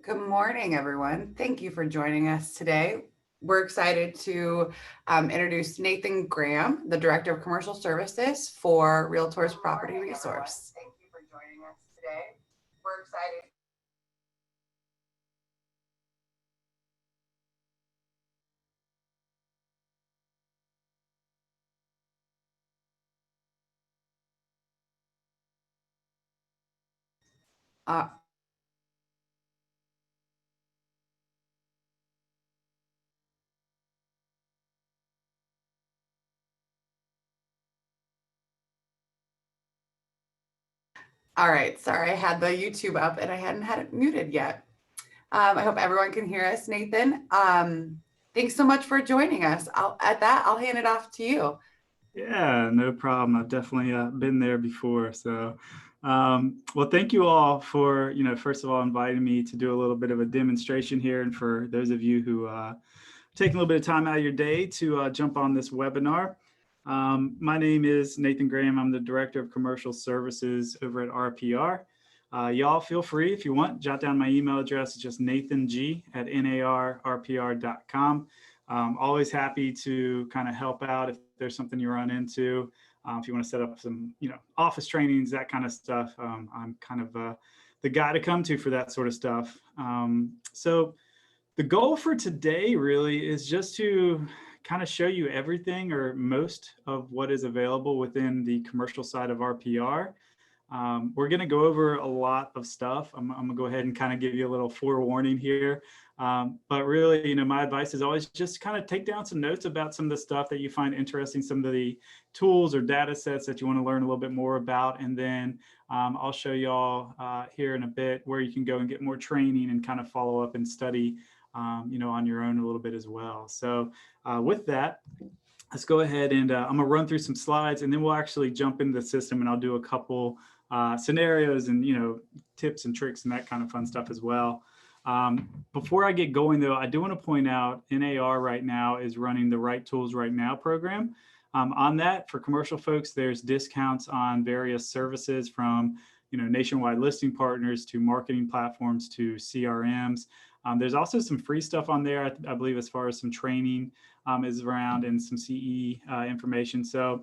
Good morning, everyone. Thank you for joining us today. We're excited to introduce Nathan Graham, the Director of Commercial Services for Realtors Property Resource. Thank you for joining us today. We're excited. Uh, all right, sorry, I had the YouTube up and I hadn't had it muted yet. I hope everyone can hear us, Nathan. Thanks so much for joining us. I'll hand it off to you. Yeah, no problem. I've definitely been there before. So, well, thank you all for, first of all, inviting me to do a little bit of a demonstration here. And for those of you who taking a little bit of time out of your day to jump on this webinar. My name is Nathan Graham. I'm the Director of Commercial Services over at RPR. Y'all feel free, if you want, jot down my email address. It's just nathang@narrpr.com. Always happy to kind of help out if there's something you run into. If you want to set up some, office trainings, that kind of stuff. I'm kind of the guy to come to for that sort of stuff. So the goal for today really is just to kind of show you everything or most of what is available within the commercial side of RPR. We're going to go over a lot of stuff. I'm going to go ahead and kind of give you a little forewarning here. But really, my advice is always just kind of take down some notes about some of the stuff that you find interesting, some of the tools or data sets that you want to learn a little bit more about. And then I'll show you all here in a bit where you can go and get more training and kind of follow up and study, on your own a little bit as well. So with that, let's go ahead and I'm gonna run through some slides and then we'll actually jump into the system and I'll do a couple scenarios and, tips and tricks and that kind of fun stuff as well. Before I get going though, I do want to point out NAR right now is running the Right Tools Right Now program. On that, for commercial folks, there's discounts on various services from, nationwide listing partners to marketing platforms to CRMs. There's also some free stuff on there, I believe, as far as some training is around and some CE information. So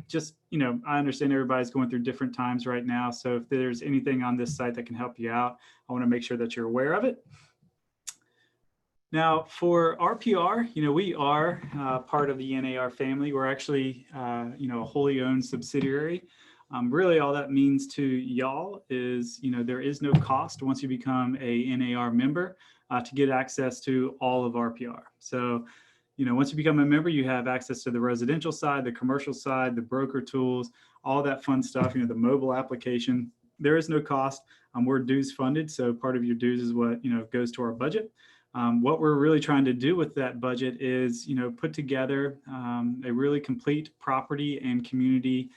just, I understand everybody's going through different times right now. So if there's anything on this site that can help you out, I want to make sure that you're aware of it. Now, for RPR, we are part of the NAR family. We're actually, a wholly owned subsidiary. Really, all that means to y'all is, there is no cost once you become a NAR member to get access to all of RPR. So, once you become a member, you have access to the residential side, the commercial side, the broker tools, all that fun stuff, the mobile application. There is no cost. We're dues funded. So part of your dues is what, goes to our budget. What we're really trying to do with that budget is, put together a really complete property and community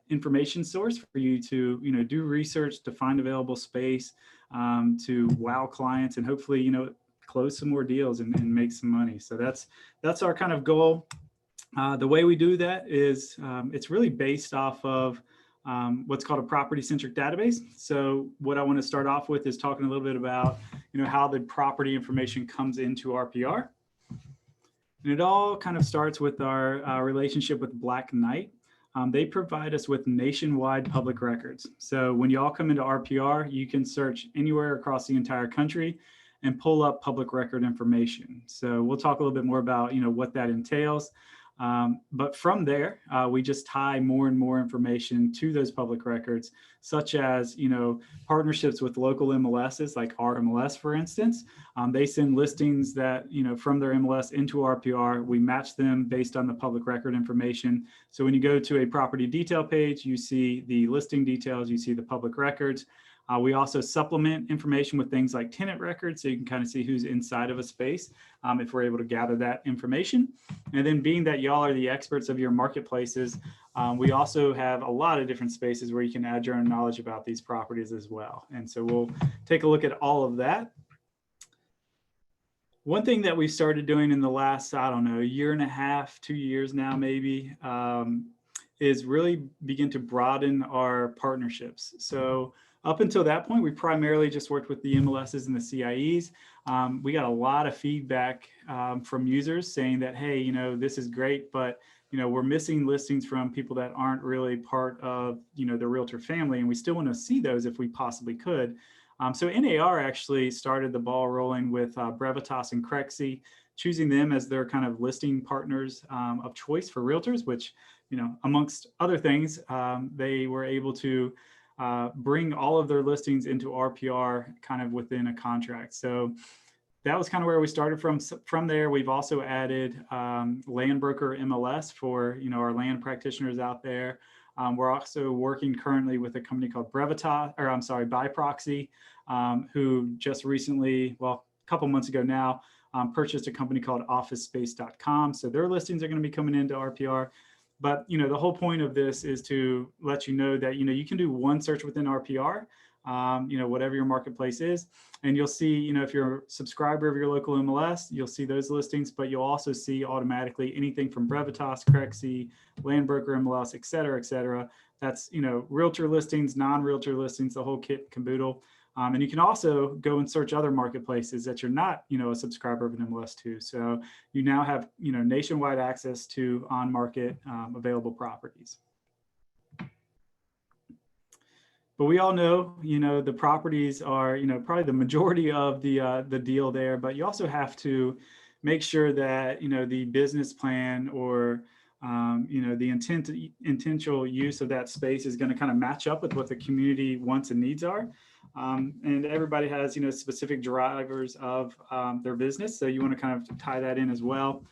information source for you to, do research, to find available space, to wow clients, and hopefully, close some more deals and make some money. So that's our kind of goal. The way we do that is it's really based off of what's called a property-centric database. So what I want to start off with is talking a little bit about, how the property information comes into RPR. And it all kind of starts with our relationship with Black Knight. They provide us with nationwide public records. So when you all come into RPR, you can search anywhere across the entire country and pull up public record information. So we'll talk a little bit more about, what that entails. But from there, we just tie more and more information to those public records, such as, partnerships with local MLSs, like our MLS, for instance. They send listings that, from their MLS into RPR. We match them based on the public record information. So when you go to a property detail page, you see the listing details, you see the public records. We also supplement information with things like tenant records, so you can kind of see who's inside of a space if we're able to gather that information. And then being that y'all are the experts of your marketplaces, we also have a lot of different spaces where you can add your own knowledge about these properties as well. And so we'll take a look at all of that. One thing that we started doing in the last, I don't know, year and a half, 2 years now maybe, is really begin to broaden our partnerships. So Up until that point, we primarily just worked with the MLSs and the CIEs. We got a lot of feedback from users saying that, hey, you know, this is great, but you know, we're missing listings from people that aren't really part of, you know, the realtor family, and we still want to see those if we possibly could. So NAR actually started the ball rolling with Brevitas and Crexi, choosing them as their kind of listing partners of choice for realtors, which, you know, amongst other things, they were able to bring all of their listings into RPR kind of within a contract. So that was kind of where we started from. From there, we've also added land broker MLS for, you know, our land practitioners out there. We're also working currently with a company called Brevitas, or I'm sorry, BuyProxy, who just recently, well, a couple months ago now, purchased a company called officespace.com. So their listings are going to be coming into RPR. But, you know, the whole point of this is to let you know that, you know, you can do one search within RPR, you know, whatever your marketplace is. And you'll see, you know, if you're a subscriber of your local MLS, you'll see those listings, but you'll also see automatically anything from Brevitas, Crexi, Land Broker MLS, et cetera, that's, you know, realtor listings, non-realtor listings, the whole kit and caboodle. And you can also go and search other marketplaces that you're not, you know, a subscriber of an MLS to. So you now have, you know, nationwide access to on-market available properties. But we all know, you know, the properties are, you know, probably the majority of the deal there. But you also have to make sure that, you know, the business plan or, you know, the intentional use of that space is going to kind of match up with what the community wants and needs are. And everybody has, you know, specific drivers of their business. So you want to kind of tie that in as well.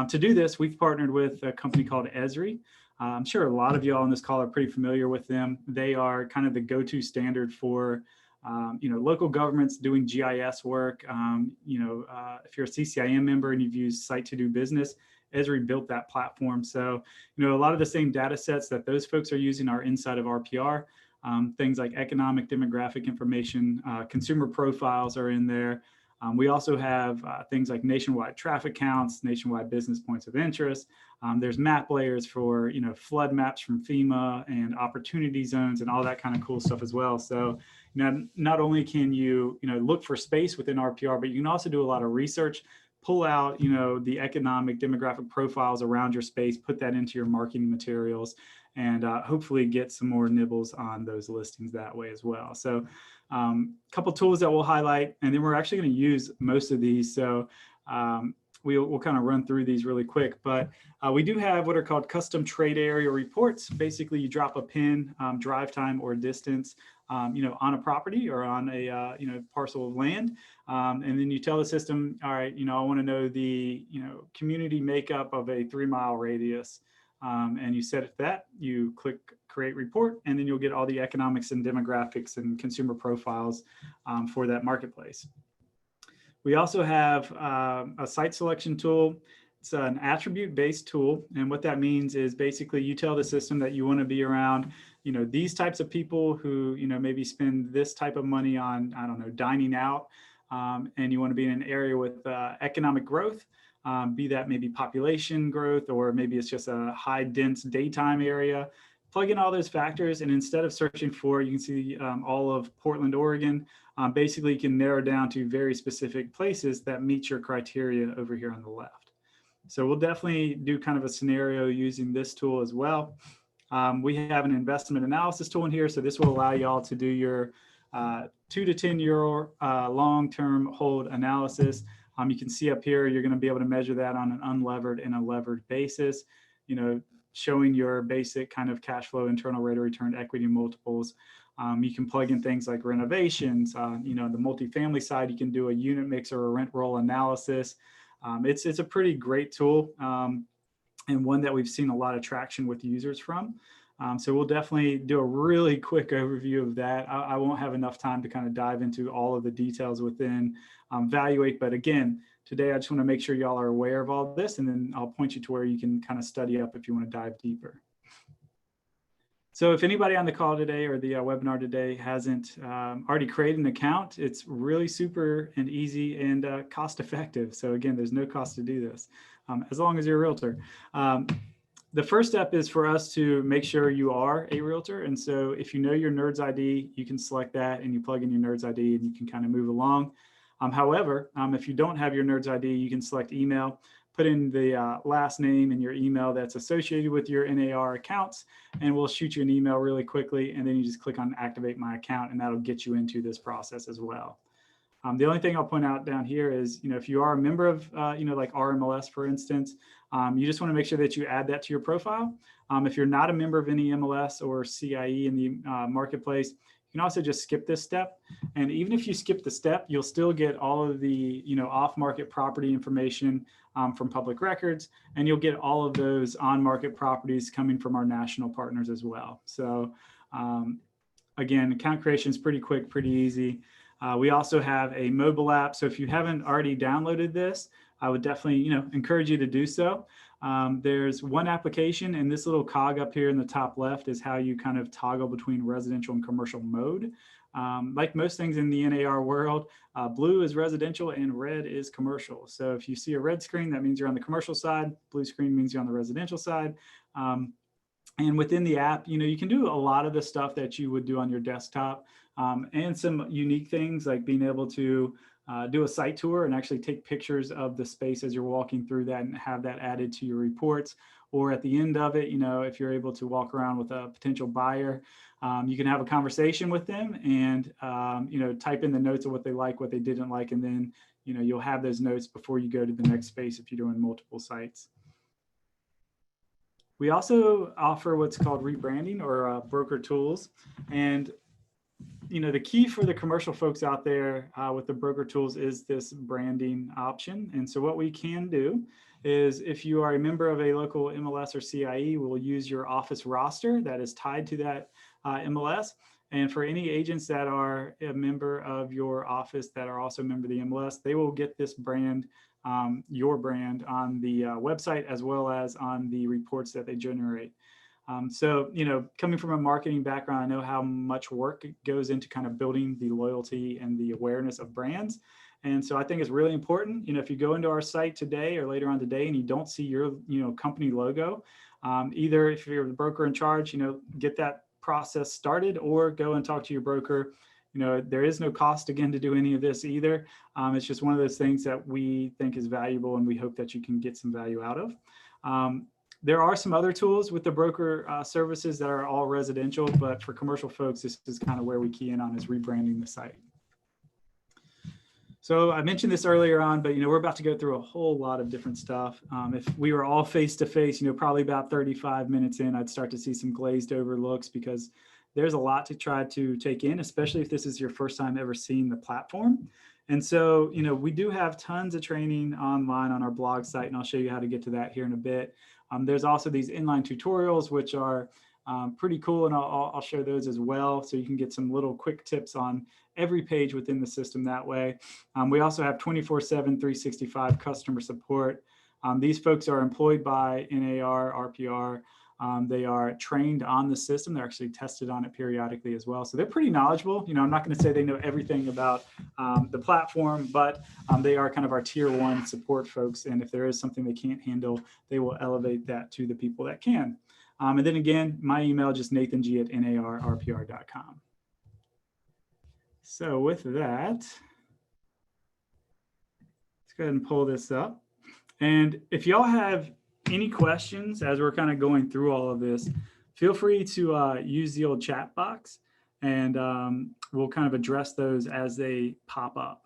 To do this, we've partnered with a company called ESRI. I'm sure a lot of you all on this call are pretty familiar with them. They are kind of the go-to standard for, you know, local governments doing GIS work. You know, if you're a CCIM member and you've used Site to Do Business, ESRI built that platform. So, you know, a lot of the same data sets that those folks are using are inside of RPR. Things like economic demographic information, consumer profiles are in there. We also have things like nationwide traffic counts, nationwide business points of interest. There's map layers for, you know, flood maps from FEMA and opportunity zones and all that kind of cool stuff as well. So, you know, not only can you, you know, look for space within RPR, but you can also do a lot of research, pull out, you know, the economic demographic profiles around your space, put that into your marketing materials, and hopefully get some more nibbles on those listings that way as well. So a couple tools that we'll highlight, and then we're actually going to use most of these. So we'll kind of run through these really quick, but we do have what are called custom trade area reports. Basically, you drop a pin, drive time or distance, you know, on a property or on a, you know, parcel of land. And then you tell the system, all right, you know, I want to know the, you know, community makeup of a 3-mile radius. And you set it that, you click create report, and then you'll get all the economics and demographics and consumer profiles for that marketplace. We also have a site selection tool. It's an attribute-based tool. And what that means is basically you tell the system that you want to be around, you know, these types of people who, you know, maybe spend this type of money on, I don't know, dining out. And you want to be in an area with economic growth. Be that maybe population growth, or maybe it's just a high dense daytime area. Plug in all those factors, and instead of searching for, you can see all of Portland, Oregon, basically you can narrow down to very specific places that meet your criteria over here on the left. So we'll definitely do kind of a scenario using this tool as well. We have an investment analysis tool in here, so this will allow y'all to do your 2 to 10 year long-term hold analysis. You can see up here, you're going to be able to measure that on an unlevered and a levered basis, you know, showing your basic kind of cash flow, internal rate of return, equity multiples. You can plug in things like renovations. You know, the multifamily side, you can do a unit mix or a rent roll analysis. It's a pretty great tool, and one that we've seen a lot of traction with users from. So we'll definitely do a really quick overview of that. I won't have enough time to kind of dive into all of the details within Valuate. But again, today I just want to make sure y'all are aware of all this, and then I'll point you to where you can kind of study up if you want to dive deeper. So if anybody on the call today or the webinar today hasn't already created an account, it's really super and easy and cost effective. So again, there's no cost to do this as long as you're a realtor. the first step is for us to make sure you are a realtor. And so if you know your NERDS ID, you can select that and you plug in your NERDS ID and you can kind of move along. However, if you don't have your NERDS ID, you can select email, put in the last name and your email that's associated with your NAR accounts, and we'll shoot you an email really quickly. And then you just click on activate my account, and that'll get you into this process as well. The only thing I'll point out down here is, if you are a member of, like RMLS, for instance, you just want to make sure that you add that to your profile. If you're not a member of any MLS or CIE in the marketplace, you can also just skip this step. And even if you skip the step, you'll still get all of the, off-market property information from public records, and you'll get all of those on-market properties coming from our national partners as well. So again, account creation is pretty quick, pretty easy. We also have a mobile app. So if you haven't already downloaded this, I would definitely, encourage you to do so. There's one application, and this little cog up here in the top left is how you kind of toggle between residential and commercial mode. Like most things in the NAR world, blue is residential and red is commercial. So if you see a red screen, that means you're on the commercial side. Blue screen means you're on the residential side. And within the app, you can do a lot of the stuff that you would do on your desktop, and some unique things like being able to do a site tour and actually take pictures of the space as you're walking through that and have that added to your reports. Or at the end of it, if you're able to walk around with a potential buyer, you can have a conversation with them and, type in the notes of what they like, what they didn't like, and then, you'll have those notes before you go to the next space if you're doing multiple sites. We also offer what's called rebranding or broker tools. And the key for the commercial folks out there with the broker tools is this branding option. And so what we can do is, if you are a member of a local MLS or CIE, we'll use your office roster that is tied to that MLS. And for any agents that are a member of your office that are also a member of the MLS, they will get this brand, your brand, on the website as well as on the reports that they generate. So, coming from a marketing background, I know how much work goes into kind of building the loyalty and the awareness of brands. And so I think it's really important, if you go into our site today or later on today and you don't see your, company logo, either if you're the broker in charge, get that process started, or go and talk to your broker. There is no cost, again, to do any of this either. It's just one of those things that we think is valuable, and we hope that you can get some value out of. There are some other tools with the broker services that are all residential, but for commercial folks, this is kind of where we key in on, is rebranding the site. So I mentioned this earlier on, but we're about to go through a whole lot of different stuff. If we were all face to face, probably about 35 minutes in, I'd start to see some glazed over looks, because there's a lot to try to take in, especially if this is your first time ever seeing the platform. And so, we do have tons of training online on our blog site, and I'll show you how to get to that here in a bit. There's also these inline tutorials, which are pretty cool, and I'll share those as well, so you can get some little quick tips on every page within the system that way. We also have 24/7, 365 customer support. These folks are employed by NAR, RPR. They are trained on the system. They're actually tested on it periodically as well. So they're pretty knowledgeable. I'm not going to say they know everything about the platform, but they are kind of our tier 1 support folks. And if there is something they can't handle, they will elevate that to the people that can. And then again, my email, just nathang@narrpr.com. So with that, let's go ahead and pull this up. And if y'all have any questions as we're kind of going through all of this, feel free to use the old chat box, and we'll kind of address those as they pop up.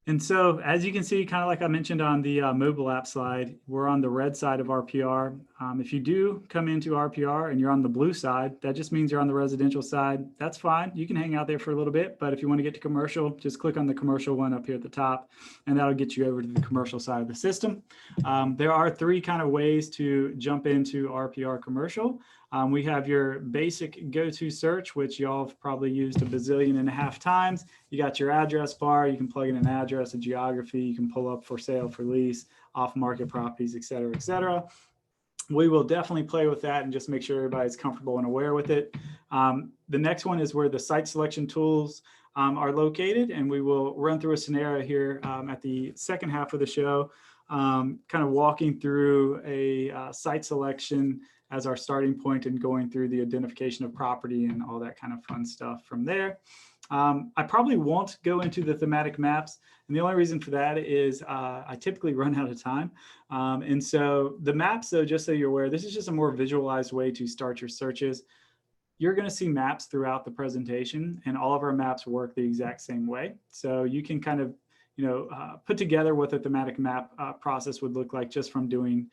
And so, as you can see, kind of like I mentioned on the mobile app slide, we're on the red side of RPR. If you do come into RPR and you're on the blue side, that just means you're on the residential side. That's fine. You can hang out there for a little bit, but if you want to get to commercial, just click on the commercial one up here at the top, and that'll get you over to the commercial side of the system. There are 3 kind of ways to jump into RPR commercial. We have your basic go-to search, which y'all have probably used a bazillion and a half times. You got your address bar. You can plug in an address, a geography. You can pull up for sale, for lease, off-market properties, et cetera, et cetera. We will definitely play with that and just make sure everybody's comfortable and aware with it. The next one is where the site selection tools are located, and we will run through a scenario here at the second half of the show kind of walking through a site selection as our starting point and going through the identification of property and all that kind of fun stuff from there. I probably won't go into the thematic maps. And the only reason for that is I typically run out of time. And so the maps, though, just so you're aware, this is just a more visualized way to start your searches. You're going to see maps throughout the presentation, and all of our maps work the exact same way. So you can kind of put together what the thematic map process would look like just from doing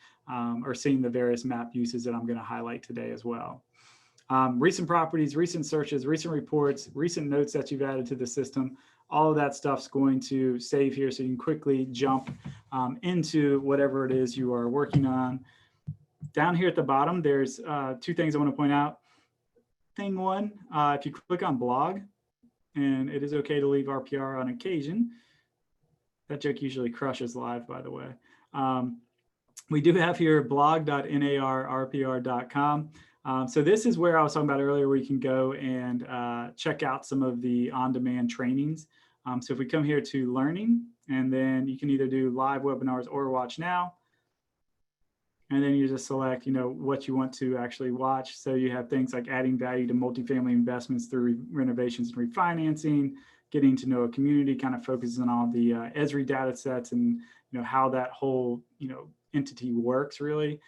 or seeing the various map uses that I'm going to highlight today as well. Recent properties, recent searches, recent reports, recent notes that you've added to the system, all of that stuff's going to save here so you can quickly jump into whatever it is you are working on. Down here at the bottom, there's two things I want to point out. Thing one, if you click on blog, and it is okay to leave RPR on occasion. That joke usually crushes live, by the way. We do have here blog.narrpr.com. So this is where I was talking about earlier, where you can go and check out some of the on-demand trainings. So if we come here to learning, and then you can either do live webinars or watch now. And then you just select, what you want to actually watch. So you have things like adding value to multifamily investments through renovations and refinancing, getting to know a community, kind of focuses on all the ESRI data sets and how that whole entity works really.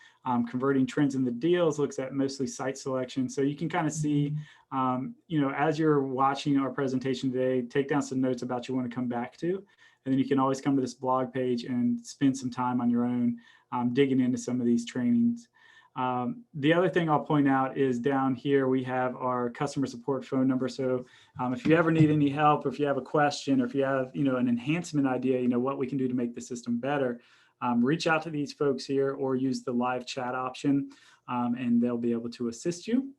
Converting trends in the deals looks at mostly site selection. So you can kind of see, as you're watching our presentation today, take down some notes about you want to come back to. And then you can always come to this blog page and spend some time on your own digging into some of these trainings. The other thing I'll point out is down here, we have our customer support phone number. So if you ever need any help, or if you have a question, or if you have, an enhancement idea, what we can do to make the system better, reach out to these folks here or use the live chat option, and they'll be able to assist you.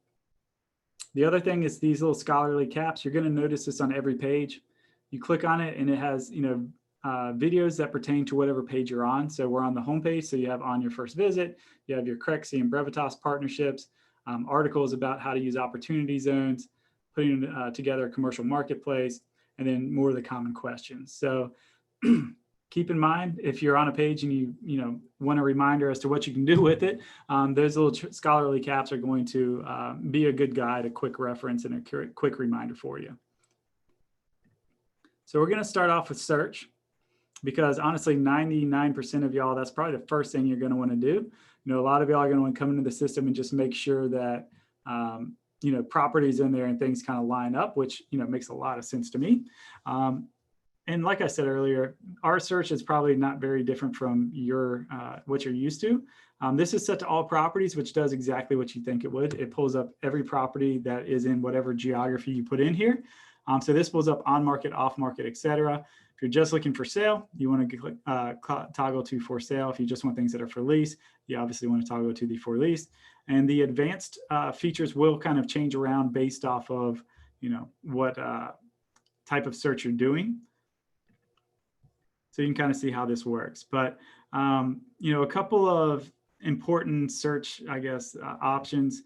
The other thing is these little scholarly caps. You're going to notice this on every page. You click on it and it has, videos that pertain to whatever page you're on. So we're on the home page. So you have on your first visit, you have your Crexi and Brevitas partnerships, articles about how to use opportunity zones, putting together a commercial marketplace, and then more of the common questions. So keep in mind, if you're on a page and you want a reminder as to what you can do with it, those little scholarly caps are going to be a good guide, a quick reference, and a quick reminder for you. So we're going to start off with search, because honestly, 99% of y'all, that's probably the first thing you're going to want to do. A lot of y'all are going to want to come into the system and just make sure that, properties in there and things kind of line up, which, makes a lot of sense to me. And like I said earlier, our search is probably not very different from your what you're used to. This is set to all properties, which does exactly what you think it would. It pulls up every property that is in whatever geography you put in here. So this pulls up on market, off market, etc. If you're just looking for sale, you want to toggle to for sale. If you just want things that are for lease, you obviously want to toggle to the for lease. And the advanced features will kind of change around based off of, what type of search you're doing. So you can kind of see how this works. But, a couple of important search, options.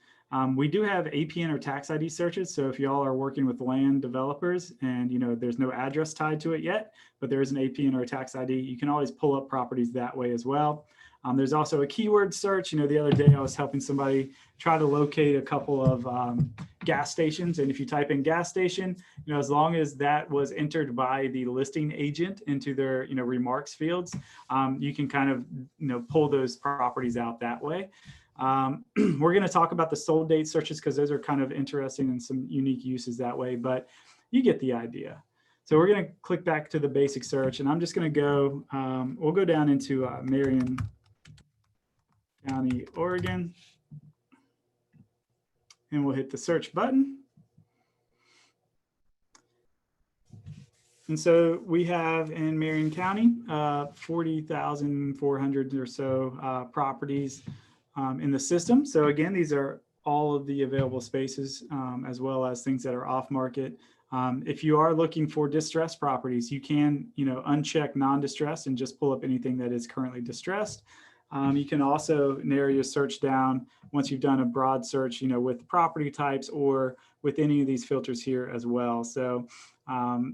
We do have APN or tax ID searches. So if y'all are working with land developers and, there's no address tied to it yet, but there is an APN or a tax ID, you can always pull up properties that way as well. There's also a keyword search. The other day I was helping somebody try to locate a couple of gas stations. And if you type in gas station, as long as that was entered by the listing agent into their, remarks fields, you can kind of, pull those properties out that way. We're going to talk about the sold date searches because those are kind of interesting and some unique uses that way, but you get the idea. So we're going to click back to the basic search, and I'm just going to go, we'll go down into Marion County, Oregon, and we'll hit the search button. And so we have in Marion County, 40,400 or so properties in the system. So again, these are all of the available spaces, as well as things that are off market. If you are looking for distressed properties, you can, uncheck non-distressed and just pull up anything that is currently distressed. You can also narrow your search down once you've done a broad search, with property types or with any of these filters here as well. So,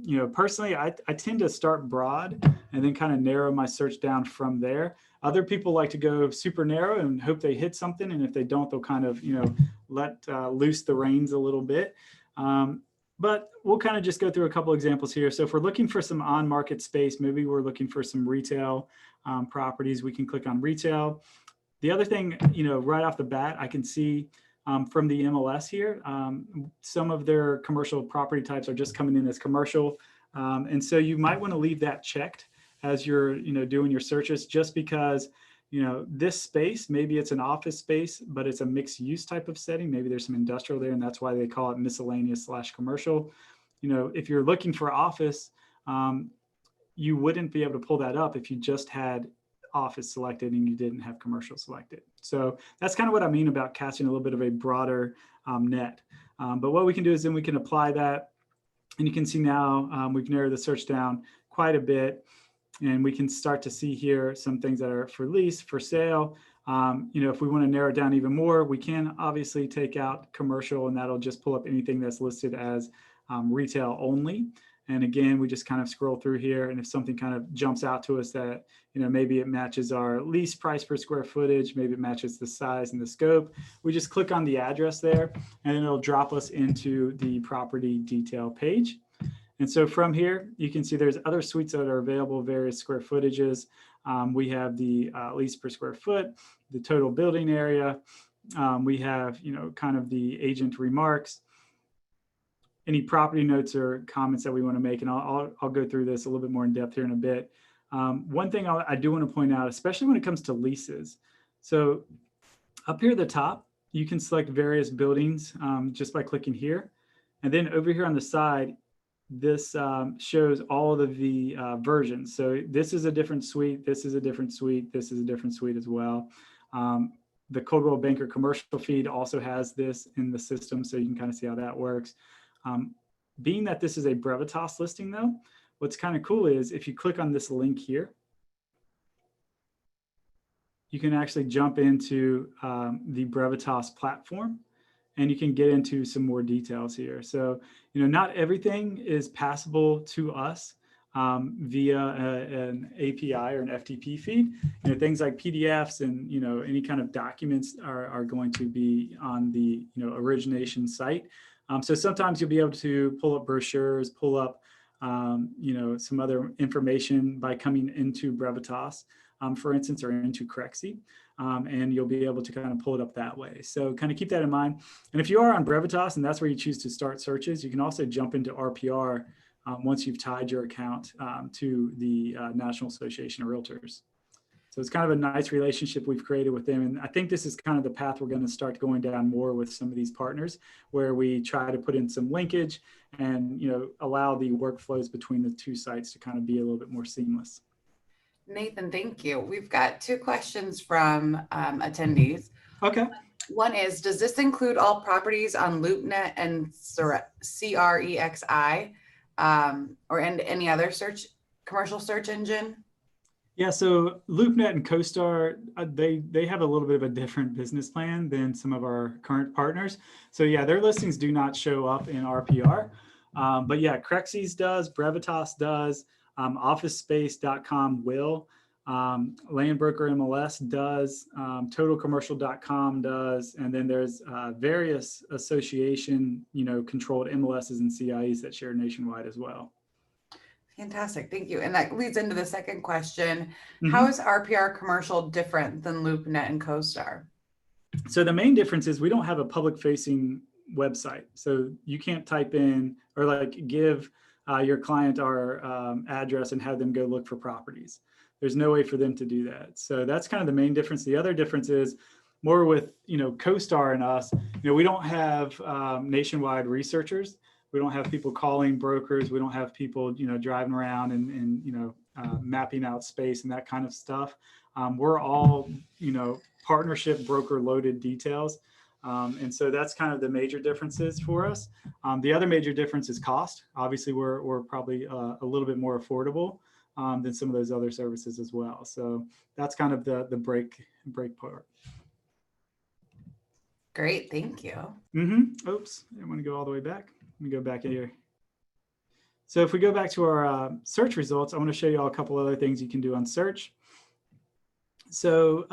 you know, personally, I tend to start broad and then kind of narrow my search down from there. Other people like to go super narrow and hope they hit something. And if they don't, they'll kind of, you know, let loose the reins a little bit. But we'll kind of just go through a couple examples here. So if we're looking for some on-market space, maybe we're looking for some retail properties, we can click on retail. The other thing, you know, right off the bat, I can see from the MLS here, some of their commercial property types are just coming in as commercial. And so you might want to leave that checked as you're, you know, doing your searches, just because, you know, this space, maybe it's an office space, but it's a mixed use type of setting. Maybe there's some industrial there, and that's why they call it miscellaneous / commercial. You know, if you're looking for office, you wouldn't be able to pull that up if you just had office selected and you didn't have commercial selected. So that's kind of what I mean about casting a little bit of a broader net. But what we can do is then we can apply that, and you can see now we've narrowed the search down quite a bit. And we can start to see here some things that are for lease, for sale. You know, if we want to narrow it down even more, we can obviously take out commercial, and that'll just pull up anything that's listed as retail only. And again, we just kind of scroll through here, and if something kind of jumps out to us that, you know, maybe it matches our lease price per square footage, maybe it matches the size and the scope, we just click on the address there, and it'll drop us into the property detail page. And so from here, you can see there's other suites that are available, various square footages. We have the lease per square foot, the total building area. We have, you know, kind of the agent remarks, any property notes or comments that we want to make. And I'll go through this a little bit more in depth here in a bit. One thing I do want to point out, especially when it comes to leases. So up here at the top, you can select various buildings just by clicking here. And then over here on the side, this shows all of the versions. So this is a different suite. This is a different suite. This is a different suite as well. The Coldwell Banker commercial feed also has this in the system, so you can kind of see how that works. Being that this is a Brevitas listing though, what's kind of cool is if you click on this link here, you can actually jump into the Brevitas platform, and you can get into some more details here. So, you know, not everything is passable to us via an API or an FTP feed. You know, things like PDFs and, you know, any kind of documents are going to be on the, you know, origination site. So sometimes you'll be able to pull up brochures, pull up, you know, some other information by coming into Brevitas, for instance, or into Crexi. And you'll be able to kind of pull it up that way. So kind of keep that in mind. And if you are on Brevitas and that's where you choose to start searches, you can also jump into RPR once you've tied your account to the National Association of Realtors. So it's kind of a nice relationship we've created with them. And I think this is kind of the path we're going to start going down more with some of these partners, where we try to put in some linkage and, you know, allow the workflows between the two sites to kind of be a little bit more seamless. Nathan, thank you. We've got 2 questions from attendees. Okay. One is, does this include all properties on LoopNet and CREXI or any other commercial search engine? Yeah, so LoopNet and CoStar, they have a little bit of a different business plan than some of our current partners. So yeah, their listings do not show up in RPR. But yeah, Crexi's does, Brevitas does, OfficeSpace.com will, Landbroker MLS does, TotalCommercial.com does, and then there's various association, you know, controlled MLSs and CIEs that share nationwide as well. Fantastic, thank you. And that leads into the second question. How is RPR commercial different than LoopNet and CoStar? So the main difference is we don't have a public facing website. So you can't type in or like give your client our address and have them go look for properties. There's no way for them to do that. So that's kind of the main difference. The other difference is more with, you know, CoStar and us, you know, we don't have nationwide researchers. We don't have people calling brokers. We don't have people, you know, driving around and you know, mapping out space and that kind of stuff. We're all, you know, partnership broker loaded details. And so that's kind of the major differences for us. The other major difference is cost. Obviously, we're probably a little bit more affordable than some of those other services as well. So that's kind of the break part. Great, thank you. Oops, I want to go all the way back. Let me go back in here. So if we go back to our search results, I want to show you all a couple other things you can do on search. So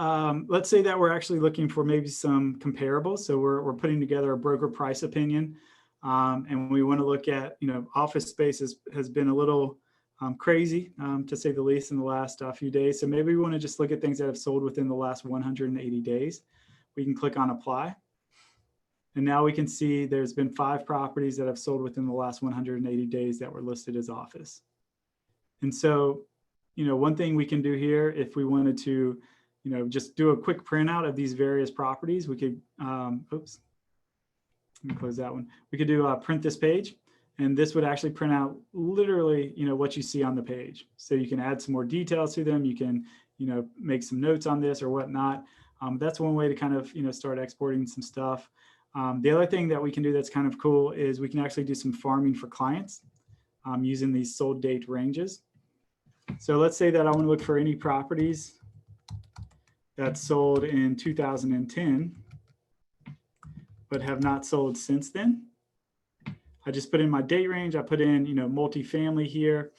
let's say that we're actually looking for maybe some comparables. So we're putting together a broker price opinion, and we want to look at, office space has been a little crazy, to say the least, in the last few days. So maybe we want to just look at things that have sold within the last 180 days. We can click on apply. And now we can see there's been 5 properties that have sold within the last 180 days that were listed as office. And so, one thing we can do here, if we wanted to, just do a quick printout of these various properties, we could, oops, let me close that one. We could do print this page, and this would actually print out literally, what you see on the page. So you can add some more details to them. You can, make some notes on this or whatnot. That's one way to kind of, start exporting some stuff. The other thing that we can do that's kind of cool is we can actually do some farming for clients using these sold date ranges. So let's say that I want to look for any properties that sold in 2010, but have not sold since then. I just put in my date range. I put in, multifamily here,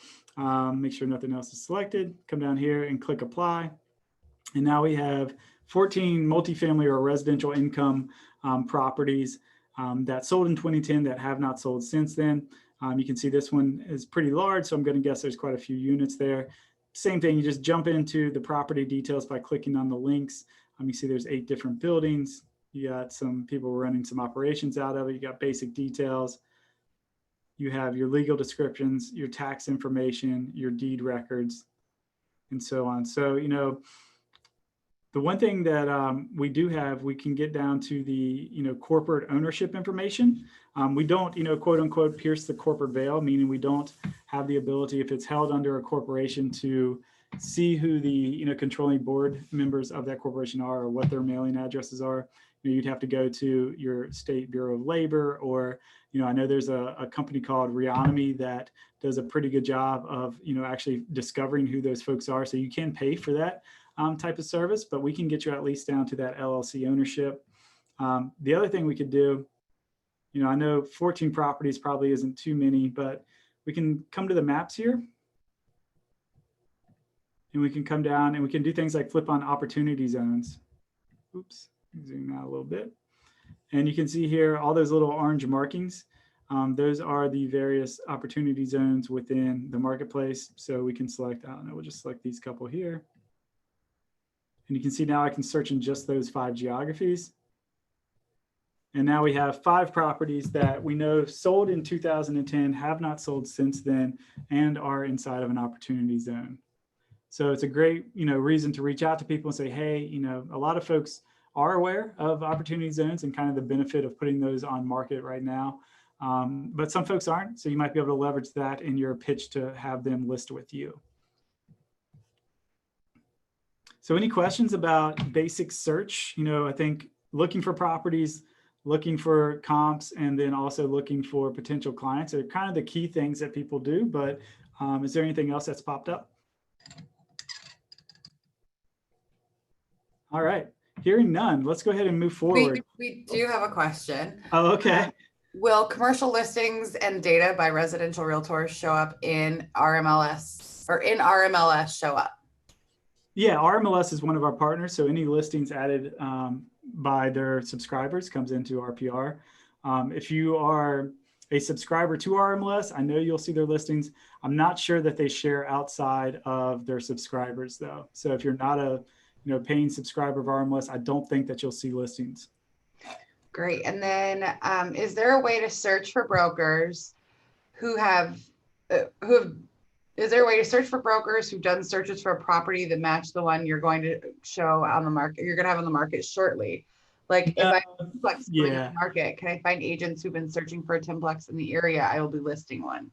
make sure nothing else is selected, come down here and click apply. And now we have 14 multifamily or residential income properties that sold in 2010 that have not sold since then. You can see this one is pretty large, so I'm going to guess there's quite a few units there. Same thing, you just jump into the property details by clicking on the links. You see there's 8 different buildings. You got some people running some operations out of it. You got basic details. You have your legal descriptions, your tax information, your deed records, and so on. So, the one thing that we do have, we can get down to the, corporate ownership information. We don't, quote unquote, pierce the corporate veil, meaning we don't have the ability, if it's held under a corporation, to see who the, controlling board members of that corporation are or what their mailing addresses are. You'd have to go to your state Bureau of Labor, or, I know there's a company called Reonomy that does a pretty good job of, actually discovering who those folks are. So you can pay for that type of service, but we can get you at least down to that LLC ownership. The other thing we could do, I know 14 properties probably isn't too many, but we can come to the maps here, and we can come down and we can do things like flip on opportunity zones. Oops, zoom out a little bit. And you can see here all those little orange markings. Those are the various opportunity zones within the marketplace. So we can select, I don't know, we'll just select these couple here. And you can see now I can search in just those 5 geographies. And now we have 5 properties that we know sold in 2010, have not sold since then, and are inside of an opportunity zone. So it's a great, reason to reach out to people and say, hey, a lot of folks are aware of opportunity zones and kind of the benefit of putting those on market right now. But some folks aren't. So you might be able to leverage that in your pitch to have them list with you. So any questions about basic search? I think looking for properties, looking for comps, and then also looking for potential clients are kind of the key things that people do. But is there anything else that's popped up? All right, hearing none, let's go ahead and move forward. We do have a question. Oh, okay. Will commercial listings and data by residential realtors show up in RMLS, or in RMLS show up? Yeah, RMLS is one of our partners. So any listings added by their subscribers comes into RPR. If you are a subscriber to RMLS, I know you'll see their listings. I'm not sure that they share outside of their subscribers though. So if you're not a paying subscriber of RMLS, I don't think that you'll see listings. Great. And then is there a way to search for brokers who have is there a way to search for brokers who've done searches for a property that match the one you're going to show on the market, you're going to have on the market shortly? Like if I Templex in the market, can I find agents who've been searching for a Templex in the area? I will be listing one.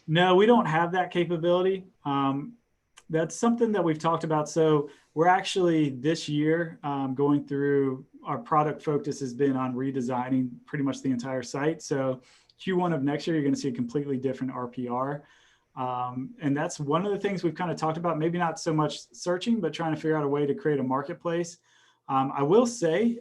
No, we don't have that capability. That's something that we've talked about. So we're actually this year going through, our product focus has been on redesigning pretty much the entire site. So Q1 of next year, you're going to see a completely different RPR. And that's one of the things we've kind of talked about, maybe not so much searching, but trying to figure out a way to create a marketplace. I will say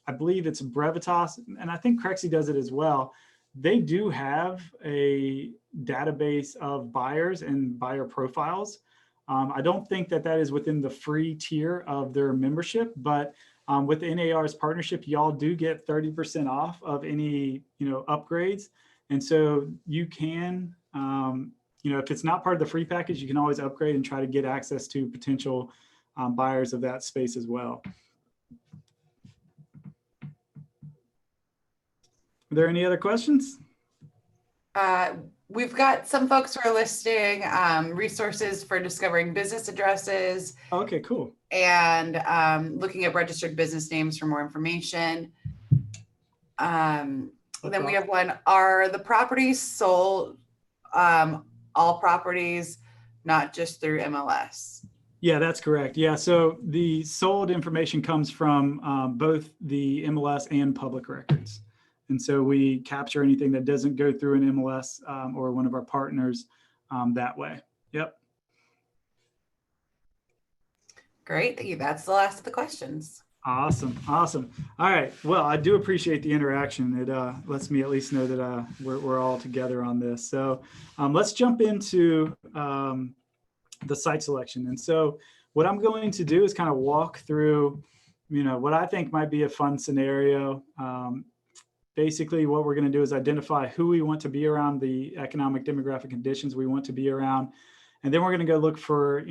I believe it's Brevitas, and I think Crexi does it as well. They do have a database of buyers and buyer profiles. I don't think that is within the free tier of their membership, but with NAR's partnership, y'all do get 30% off of any, upgrades. And so you can, if it's not part of the free package, you can always upgrade and try to get access to potential buyers of that space as well. Are there any other questions? We've got some folks who are listing resources for discovering business addresses. Okay, cool. And looking at registered business names for more information. Then we have one, are the properties sold, all properties, not just through MLS? Yeah, that's correct. Yeah, so the sold information comes from both the MLS and public records. And so we capture anything that doesn't go through an MLS or one of our partners that way. Yep. Great, thank you. That's the last of the questions. Awesome. Awesome. All right. Well, I do appreciate the interaction. It lets me at least know that we're all together on this. So let's jump into the site selection. And so what I'm going to do is kind of walk through, what I think might be a fun scenario. Basically, what we're going to do is identify who we want to be around, the economic demographic conditions we want to be around. And then we're going to go look for,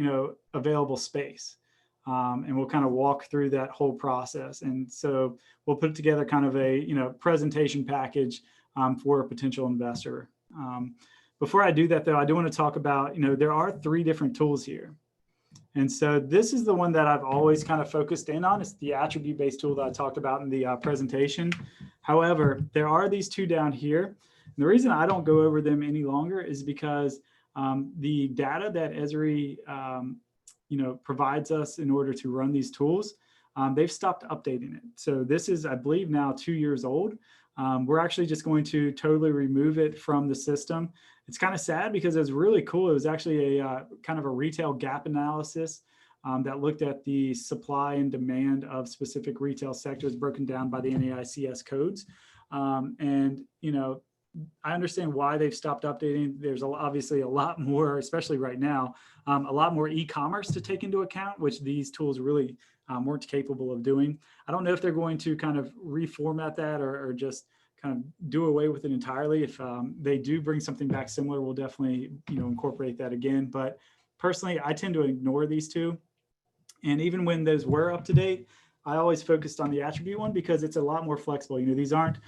available space. And we'll kind of walk through that whole process. And so we'll put together kind of a, presentation package for a potential investor. Before I do that, though, I do want to talk about, there are 3 different tools here. And so this is the one that I've always kind of focused in on. It's the attribute-based tool that I talked about in the presentation. However, there are these 2 down here. And the reason I don't go over them any longer is because the data that ESRI provides us in order to run these tools, they've stopped updating it. So this is, I believe, now 2 years old. We're actually just going to totally remove it from the system. It's kind of sad because it was really cool. It was actually a kind of a retail gap analysis that looked at the supply and demand of specific retail sectors broken down by the NAICS codes. And, I understand why they've stopped updating. There's obviously a lot more, especially right now, a lot more e-commerce to take into account, which these tools really weren't capable of doing. I don't know if they're going to kind of reformat that or just kind of do away with it entirely. If they do bring something back similar, we'll definitely, incorporate that again. But personally, I tend to ignore these 2. And even when those were up to date, I always focused on the attribute one because it's a lot more flexible. These aren't,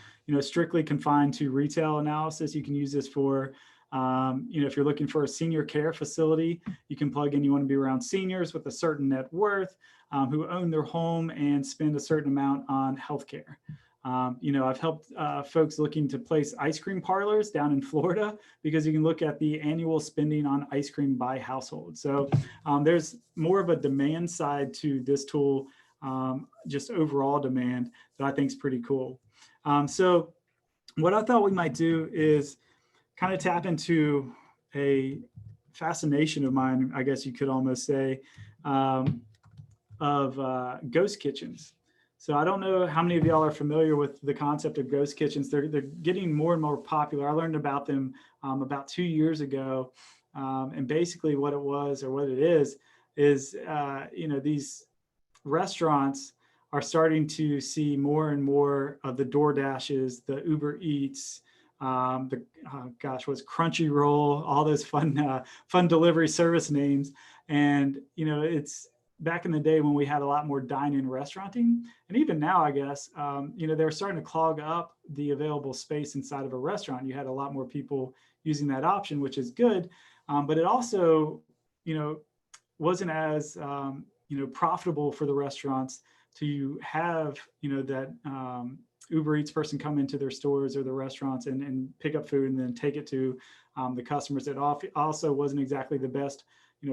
strictly confined to retail analysis. You can use this for, if you're looking for a senior care facility, you can plug in, you want to be around seniors with a certain net worth, who own their home and spend a certain amount on healthcare. I've helped folks looking to place ice cream parlors down in Florida because you can look at the annual spending on ice cream by household. So there's more of a demand side to this tool, just overall demand that I think is pretty cool. So what I thought we might do is kind of tap into a fascination of mine, I guess you could almost say, of ghost kitchens. So I don't know how many of y'all are familiar with the concept of ghost kitchens. They're getting more and more popular. I learned about them about 2 years ago. And basically what it was, or what it is these restaurants are starting to see more and more of the DoorDashes, the Uber Eats, what's Crunchyroll, all those fun delivery service names. And, it's back in the day when we had a lot more dine-in restauranting. And even now, I guess, they're starting to clog up the available space inside of a restaurant. You had a lot more people using that option, which is good. But it also, wasn't as, profitable for the restaurants to have, that Uber Eats person come into their stores or the restaurants and pick up food and then take it to the customers. It also wasn't exactly the best,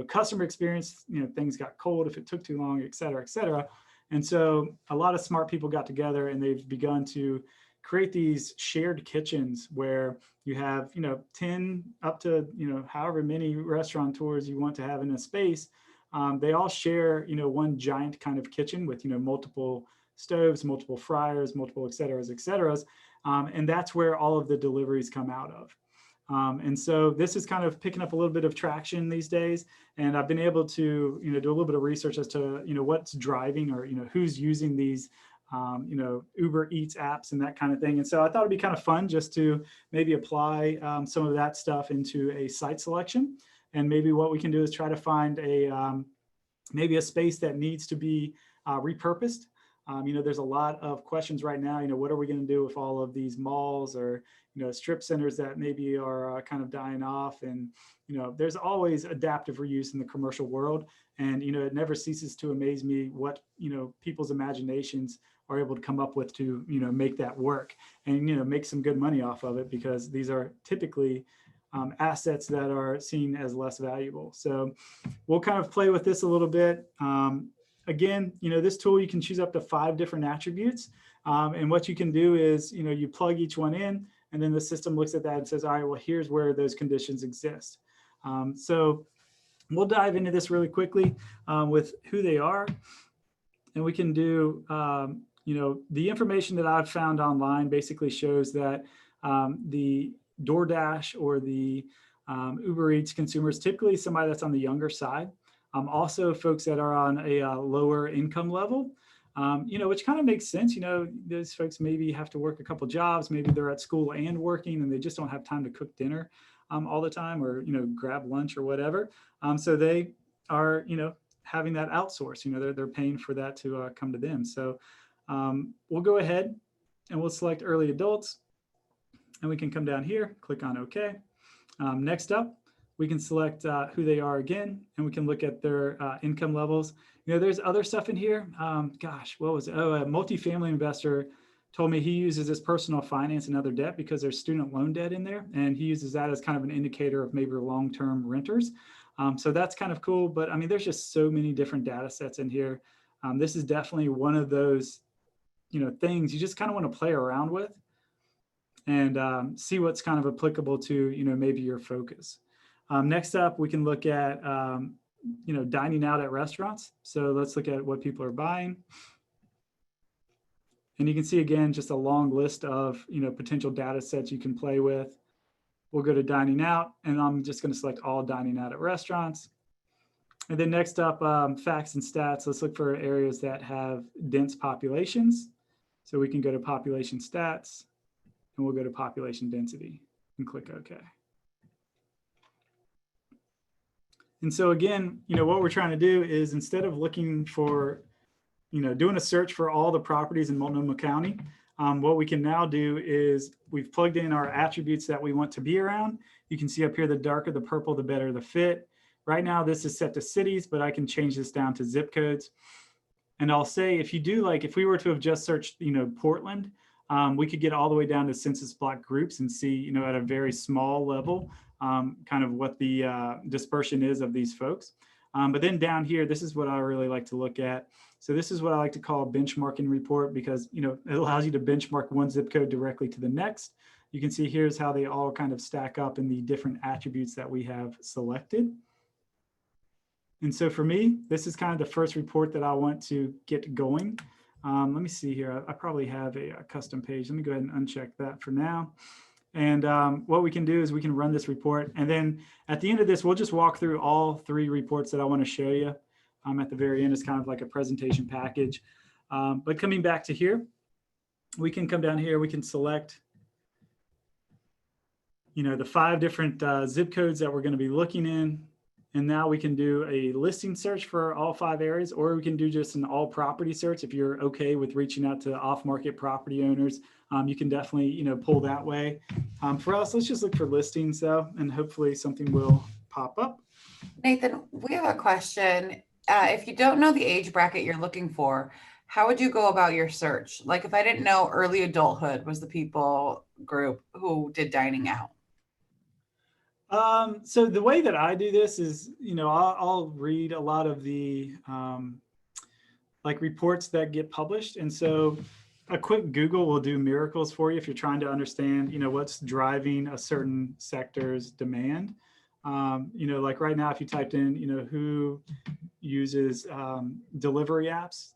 customer experience. Things got cold if it took too long, et cetera, et cetera. And so a lot of smart people got together and they've begun to create these shared kitchens where you have, 10 up to, however many restaurateurs you want to have in a space. They all share, one giant kind of kitchen with, multiple stoves, multiple fryers, multiple et ceteras. And that's where all of the deliveries come out of. And so this is kind of picking up a little bit of traction these days. And I've been able to, do a little bit of research as to, what's driving or, who's using these, Uber Eats apps and that kind of thing. And so I thought it'd be kind of fun just to maybe apply some of that stuff into a site selection. And maybe what we can do is try to find maybe a space that needs to be repurposed. There's a lot of questions right now, what are we going to do with all of these malls or, strip centers that maybe are kind of dying off? And, there's always adaptive reuse in the commercial world. And, it never ceases to amaze me what, people's imaginations are able to come up with to, make that work and, make some good money off of it, because these are typically assets that are seen as less valuable. So we'll kind of play with this a little bit. Again, this tool, you can choose up to 5 different attributes. And what you can do is, you plug each one in, and then the system looks at that and says, all right, well, here's where those conditions exist. So we'll dive into this really quickly with who they are. And we can do, the information that I've found online basically shows that the DoorDash or the Uber Eats consumers, typically somebody that's on the younger side. Also folks that are on a lower income level, which kind of makes sense. Those folks maybe have to work a couple jobs, maybe they're at school and working and they just don't have time to cook dinner all the time, or, grab lunch or whatever. So they are, having that outsource, they're paying for that to come to them. So we'll go ahead and we'll select early adults, and we can come down here, click on OK. Next up, we can select who they are again, and we can look at their income levels. There's other stuff in here. Gosh, what was it? Oh, a multifamily investor told me he uses his personal finance and other debt because there's student loan debt in there. And he uses that as kind of an indicator of maybe long-term renters. So that's kind of cool. But I mean, there's just so many different data sets in here. This is definitely one of those, things you just kind of want to play around with and see what's kind of applicable to, maybe your focus. Next up, we can look at, dining out at restaurants. So let's look at what people are buying. And you can see, again, just a long list of, potential data sets you can play with. We'll go to dining out, and I'm just going to select all dining out at restaurants. And then next up, facts and stats. Let's look for areas that have dense populations. So we can go to population stats, and we'll go to population density and click OK. And so again, what we're trying to do is, instead of looking for, doing a search for all the properties in Multnomah County, what we can now do is we've plugged in our attributes that we want to be around. You can see up here, the darker the purple, the better the fit. Right now, this is set to cities, but I can change this down to zip codes. And I'll say, if you do, if we were to have just searched, Portland, we could get all the way down to census block groups and see, at a very small level, kind of what the dispersion is of these folks. But then down here, this is what I really like to look at. So this is what I like to call a benchmarking report, because, it allows you to benchmark one zip code directly to the next. You can see here's how they all kind of stack up in the different attributes that we have selected. And so for me, this is kind of the first report that I want to get going. Let me see here. I probably have a custom page. Let me go ahead and uncheck that for now. And what we can do is we can run this report. And then at the end of this, we'll just walk through all 3 reports that I want to show you. At the very end, it's kind of like a presentation package. But coming back to here, we can come down here. We can select, the 5 different zip codes that we're going to be looking in. And now we can do a listing search for all 5 areas, or we can do just an all property search. If you're okay with reaching out to off-market property owners, you can definitely, pull that way. For us, let's just look for listings though, and hopefully something will pop up. Nathan, we have a question. If you don't know the age bracket you're looking for, how would you go about your search? Like, if I didn't know early adulthood was the people group who did dining out. So the way that I do this is, I'll read a lot of the reports that get published. And so a quick Google will do miracles for you if you're trying to understand, what's driving a certain sector's demand. Like right now, if you typed in, who uses delivery apps,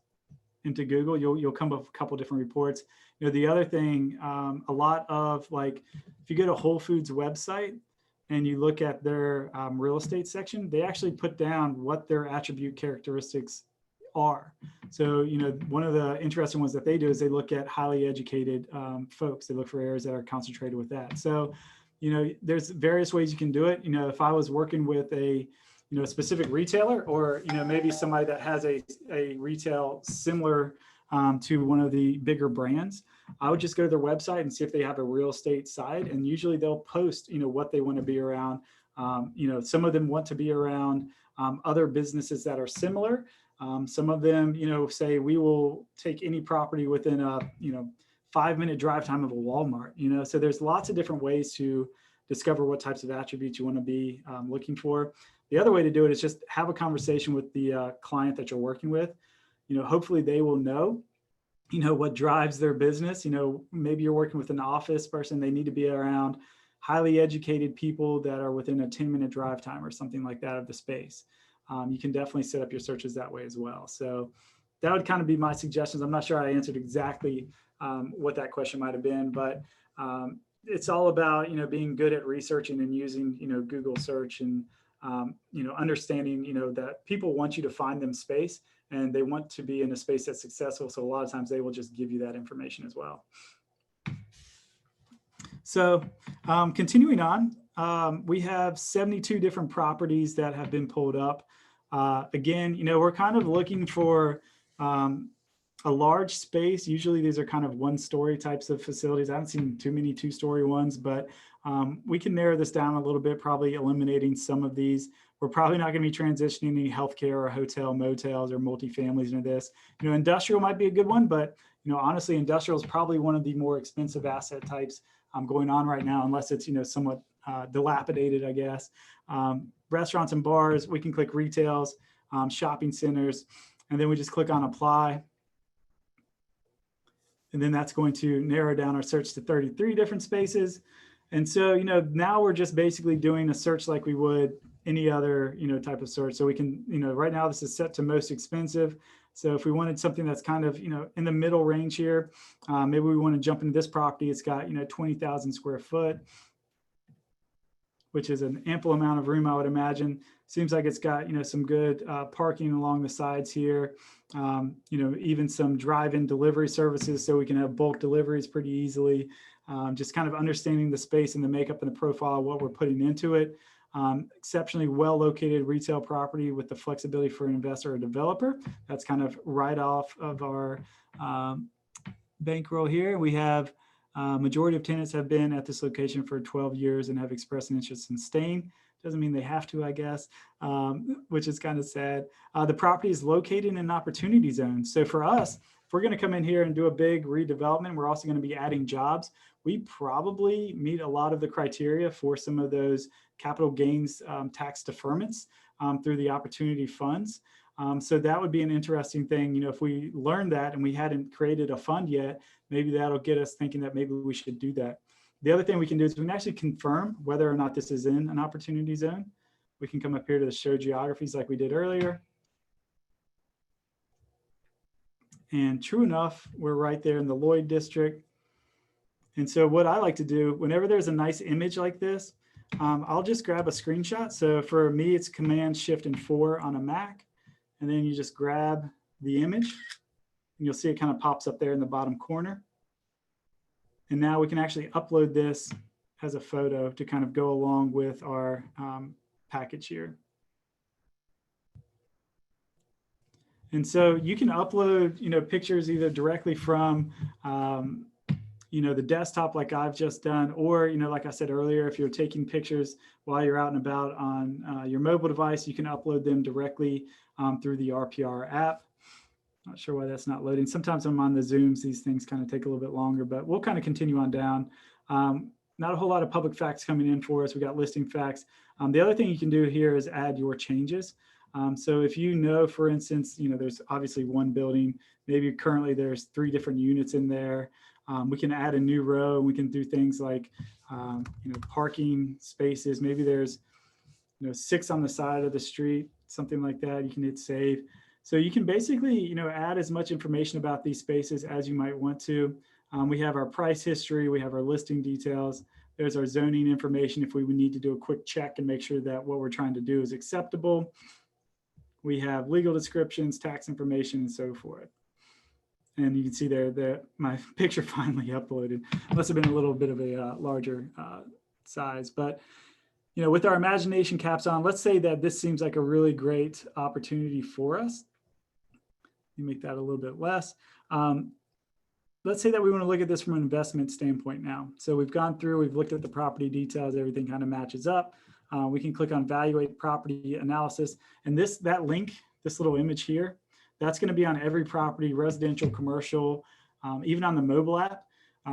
into Google, you'll come up with a couple different reports. The other thing, a lot of like, if you go to Whole Foods website and you look at their real estate section, they actually put down what their attribute characteristics are. So, one of the interesting ones that they do is they look at highly educated folks. They look for areas that are concentrated with that. So, there's various ways you can do it. If I was working with a specific retailer, or maybe somebody that has a retail similar to one of the bigger brands, I would just go to their website and see if they have a real estate side, and usually they'll post what they want to be around. Some of them want to be around other businesses that are similar. Some of them say we will take any property within a 5-minute drive time of a Walmart. So there's lots of different ways to discover what types of attributes you want to be looking for. The other way to do it is just have a conversation with the client that you're working with. Hopefully they will know, what drives their business. Maybe you're working with an office person. They need to be around highly educated people that are within a 10-minute drive time or something like that of the space. You can definitely set up your searches that way as well. So that would kind of be my suggestions. I'm not sure I answered exactly what that question might have been, but it's all about, being good at researching and using, Google search and, understanding, that people want you to find them space and they want to be in a space that's successful. So a lot of times they will just give you that information as well. So continuing on, we have 72 different properties that have been pulled up. Again, we're kind of looking for a large space. Usually these are kind of 1-story types of facilities. I haven't seen too many 2-story ones, but we can narrow this down a little bit, probably eliminating some of these. We're probably not going to be transitioning any healthcare or hotel, motels, or multifamilies into this. Industrial might be a good one, but honestly, industrial is probably one of the more expensive asset types going on right now, unless it's somewhat dilapidated, I guess. Restaurants and bars, we can click retails, shopping centers, and then we just click on apply. And then that's going to narrow down our search to 33 different spaces. And so, now we're just basically doing a search like we would any other, type of search. So we can, right now this is set to most expensive. So if we wanted something that's kind of, in the middle range here, maybe we want to jump into this property. It's got, 20,000 square foot, which is an ample amount of room, I would imagine. Seems like it's got, some good parking along the sides here. Even some drive-in delivery services, so we can have bulk deliveries pretty easily. Just kind of understanding the space and the makeup and the profile of what we're putting into it. Exceptionally well-located retail property with the flexibility for an investor or developer. That's kind of right off of our bankroll here. We have majority of tenants have been at this location for 12 years and have expressed an interest in staying. Doesn't mean they have to, I guess, which is kind of sad. The property is located in an opportunity zone. So for us, if we're going to come in here and do a big redevelopment, we're also going to be adding jobs. We probably meet a lot of the criteria for some of those capital gains tax deferments through the opportunity funds. So that would be an interesting thing. If we learned that and we hadn't created a fund yet, maybe that'll get us thinking that maybe we should do that. The other thing we can do is we can actually confirm whether or not this is in an opportunity zone. We can come up here to the show geographies like we did earlier. And true enough, we're right there in the Lloyd district. And so what I like to do, whenever there's a nice image like this, I'll just grab a screenshot. So for me, it's Command Shift and 4 on a Mac. And then you just grab the image and you'll see it kind of pops up there in the bottom corner. And now we can actually upload this as a photo to kind of go along with our package here. And so you can upload, pictures either directly from, the desktop like I've just done, or, like I said earlier, if you're taking pictures while you're out and about on your mobile device, you can upload them directly through the RPR app. Not sure why that's not loading. Sometimes I'm on the Zooms, these things kind of take a little bit longer, but we'll kind of continue on down. Not a whole lot of public facts coming in for us. We got listing facts. The other thing you can do here is add your changes. So if for instance, there's obviously one building, maybe currently there's 3 different units in there. We can add a new row. We can do things like, parking spaces. Maybe there's, 6 on the side of the street, something like that. You can hit save. So you can basically, add as much information about these spaces as you might want to. We have our price history, we have our listing details. There's our zoning information if we would need to do a quick check and make sure that what we're trying to do is acceptable. We have legal descriptions, tax information, and so forth. And you can see there that my picture finally uploaded. Must have been a little bit of a larger size, but with our imagination caps on, let's say that this seems like a really great opportunity for us. You make that a little bit less. Let's say that we want to look at this from an investment standpoint now. So we've gone through, we've looked at the property details, everything kind of matches up. We can click on evaluate property analysis. And that link, this little image here, that's going to be on every property, residential, commercial, even on the mobile app.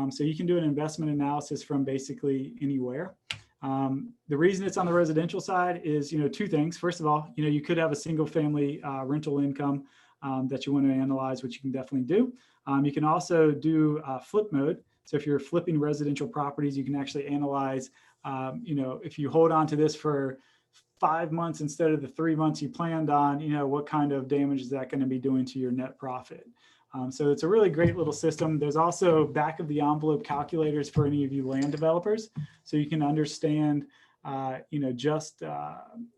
So you can do an investment analysis from basically anywhere. The reason it's on the residential side is, two things. First of all, you could have a single family rental income that you want to analyze, which you can definitely do. You can also do flip mode. So if you're flipping residential properties, you can actually analyze, if you hold on to this for 5 months instead of the 3 months you planned on, what kind of damage is that going to be doing to your net profit? So it's a really great little system. There's also back of the envelope calculators for any of you land developers. So you can understand, just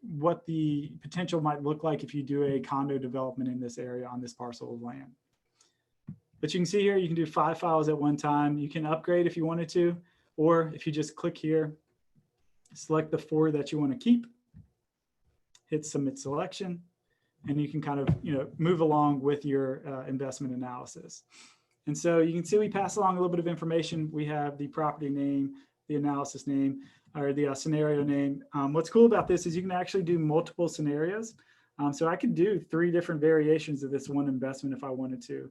what the potential might look like if you do a condo development in this area on this parcel of land. But you can see here, you can do 5 files at one time. You can upgrade if you wanted to, or if you just click here, select the 4 that you want to keep, hit submit selection, and you can kind of, move along with your investment analysis. And so you can see we pass along a little bit of information. We have the property name, the analysis name, or the scenario name. What's cool about this is you can actually do multiple scenarios. So I could do 3 different variations of this one investment if I wanted to.